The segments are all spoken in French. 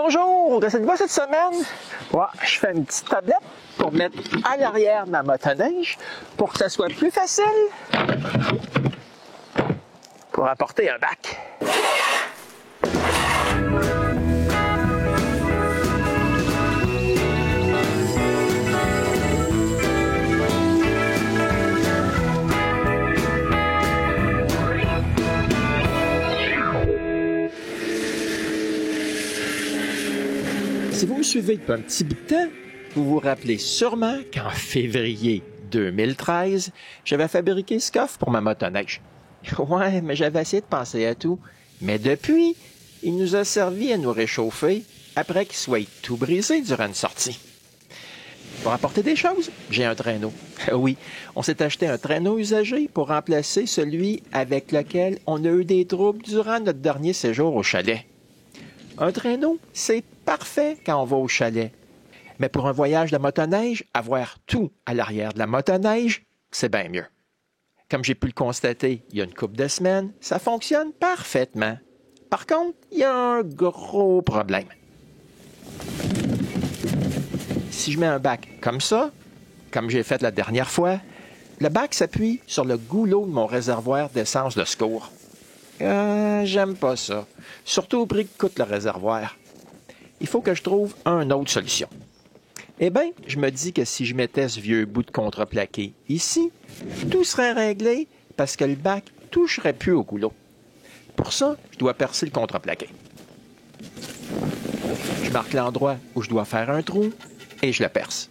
Bonjour! Recevez-moi cette semaine? Ouais, je fais une petite tablette pour mettre à l'arrière de ma motoneige pour que ça soit plus facile pour apporter un bac. Si vous me suivez depuis un petit bout de temps, vous vous rappelez sûrement qu'en février 2013, j'avais fabriqué ce coffre pour ma motoneige. Ouais, mais j'avais essayé de penser à tout. Mais depuis, il nous a servi à nous réchauffer après qu'il soit tout brisé durant une sortie. Pour apporter des choses, j'ai un traîneau. Oui, on s'est acheté un traîneau usagé pour remplacer celui avec lequel on a eu des troubles durant notre dernier séjour au chalet. Un traîneau, c'est parfait quand on va au chalet. Mais pour un voyage de motoneige, avoir tout à l'arrière de la motoneige, c'est bien mieux. Comme j'ai pu le constater il y a une couple de semaines, ça fonctionne parfaitement. Par contre, il y a un gros problème. Si je mets un bac comme ça, comme j'ai fait la dernière fois, le bac s'appuie sur le goulot de mon réservoir d'essence de secours. J'aime pas ça. Surtout au prix que coûte le réservoir. Il faut que je trouve une autre solution. Eh bien, je me dis que si je mettais ce vieux bout de contreplaqué ici, tout serait réglé parce que le bac toucherait plus au goulot. Pour ça, je dois percer le contreplaqué. Je marque l'endroit où je dois faire un trou et je le perce.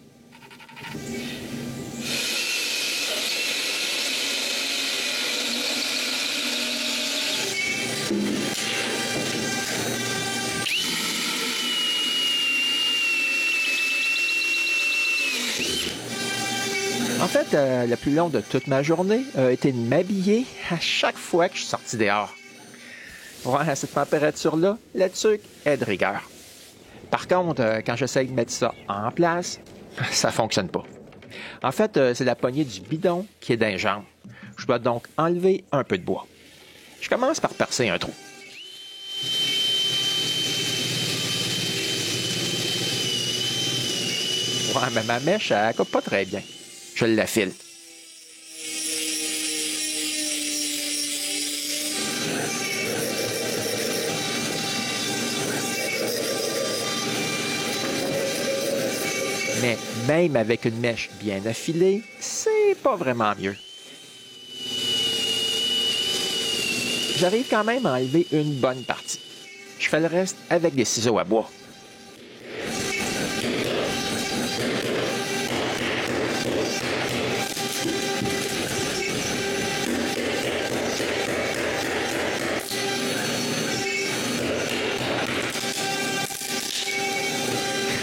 En fait, le plus long de toute ma journée a été de m'habiller à chaque fois que je suis sorti dehors. Ouais, à cette température-là, le truc est de rigueur. Par contre, quand j'essaye de mettre ça en place, ça fonctionne pas. En fait, c'est la poignée du bidon qui est dans les jambes. Je dois donc enlever un peu de bois. Je commence par percer un trou. Ouais, mais ma mèche, elle coupe pas très bien. Je l'affile. Mais même avec une mèche bien affilée, c'est pas vraiment mieux. J'arrive quand même à enlever une bonne partie. Je fais le reste avec des ciseaux à bois.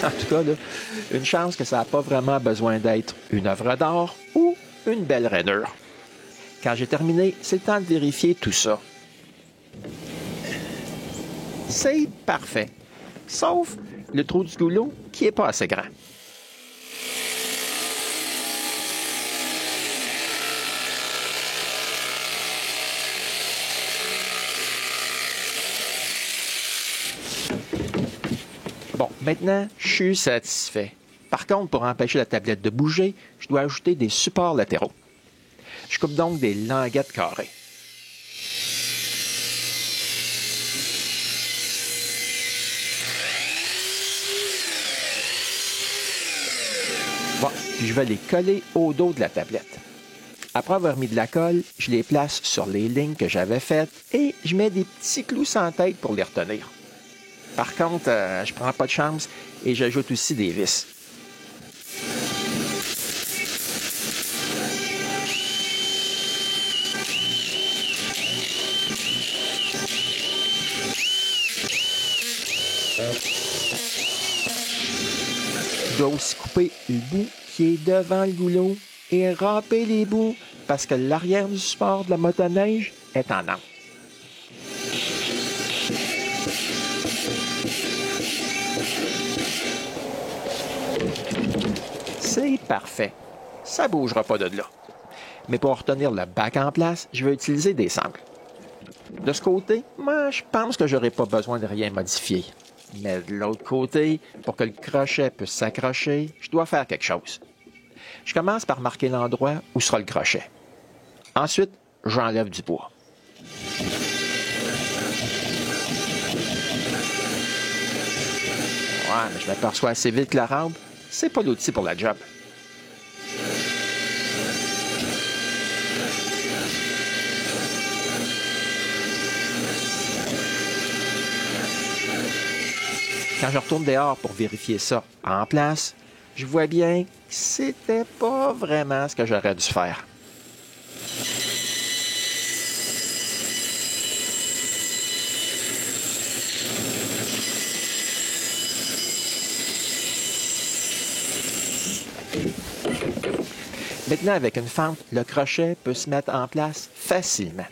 En tout cas, là, une chance que ça n'a pas vraiment besoin d'être une œuvre d'art ou une belle rainure. Quand j'ai terminé, c'est le temps de vérifier tout ça. C'est parfait. Sauf le trou du goulot qui n'est pas assez grand. Bon, maintenant, je suis satisfait. Par contre, pour empêcher la tablette de bouger, je dois ajouter des supports latéraux. Je coupe donc des languettes carrées. Bon, puis je vais les coller au dos de la tablette. Après avoir mis de la colle, je les place sur les lignes que j'avais faites et je mets des petits clous sans tête pour les retenir. Par contre, je prends pas de chance et j'ajoute aussi des vis. Je dois aussi couper le bout qui est devant le goulot et râper les bouts parce que l'arrière du support de la motoneige est en angle. C'est parfait. Ça ne bougera pas de là. Mais pour retenir le bac en place, je vais utiliser des sangles. De ce côté, moi, je pense que j'aurai pas besoin de rien modifier. Mais de l'autre côté, pour que le crochet puisse s'accrocher, je dois faire quelque chose. Je commence par marquer l'endroit où sera le crochet. Ensuite, j'enlève du bois. Ouais, mais je m'aperçois assez vite que la rampe, c'est pas l'outil pour la job. Quand je retourne dehors pour vérifier ça en place, je vois bien que c'était pas vraiment ce que j'aurais dû faire. Maintenant, avec une fente, le crochet peut se mettre en place facilement.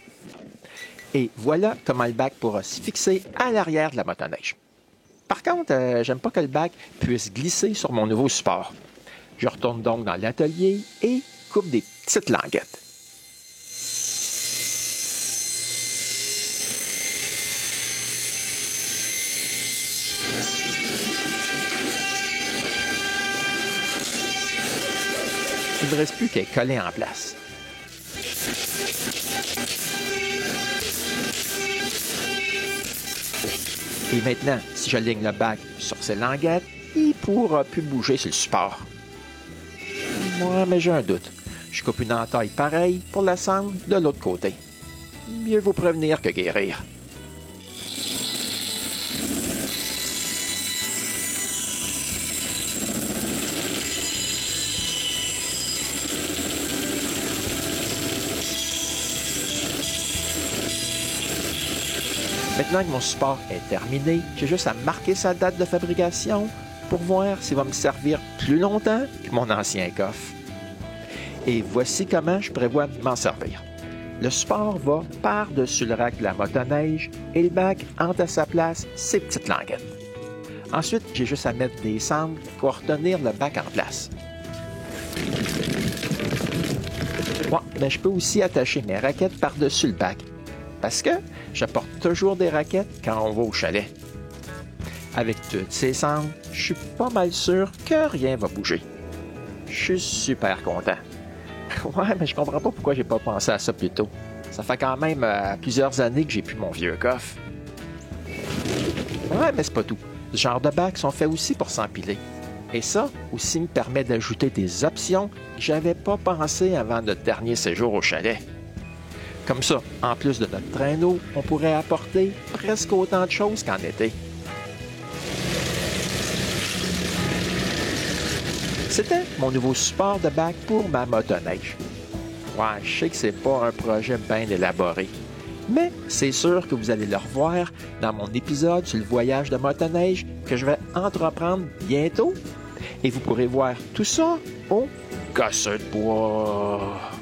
Et voilà comment le bac pourra se fixer à l'arrière de la motoneige. Par contre, j'aime pas que le bac puisse glisser sur mon nouveau support. Je retourne donc dans l'atelier et coupe des petites languettes. Il ne reste plus qu'à coller en place. Et maintenant, si je ligne le bac sur ces languettes, il ne pourra plus bouger sur le support. Moi, mais j'ai un doute. Je coupe une entaille pareille pour la sangle de l'autre côté. Mieux vaut prévenir que guérir. Maintenant que mon support est terminé, j'ai juste à marquer sa date de fabrication pour voir s'il va me servir plus longtemps que mon ancien coffre. Et voici comment je prévois m'en servir. Le support va par-dessus le rack de la motoneige et le bac entre à sa place ses petites languettes. Ensuite, j'ai juste à mettre des sangles pour retenir le bac en place. Bon, mais je peux aussi attacher mes raquettes par-dessus le bac. Parce que j'apporte toujours des raquettes quand on va au chalet. Avec toutes ces sangles, je suis pas mal sûr que rien va bouger. Je suis super content. Ouais, mais je comprends pas pourquoi j'ai pas pensé à ça plus tôt. Ça fait quand même plusieurs années que j'ai plus mon vieux coffre. Ouais, mais c'est pas tout. Ce genre de bacs sont faits aussi pour s'empiler. Et ça aussi me permet d'ajouter des options que j'avais pas pensé avant notre dernier séjour au chalet. Comme ça, en plus de notre traîneau, on pourrait apporter presque autant de choses qu'en été. C'était mon nouveau support de bac pour ma motoneige. Ouais, je sais que c'est pas un projet bien élaboré, mais c'est sûr que vous allez le revoir dans mon épisode sur le voyage de motoneige que je vais entreprendre bientôt. Et vous pourrez voir tout ça au Gosseur de bois.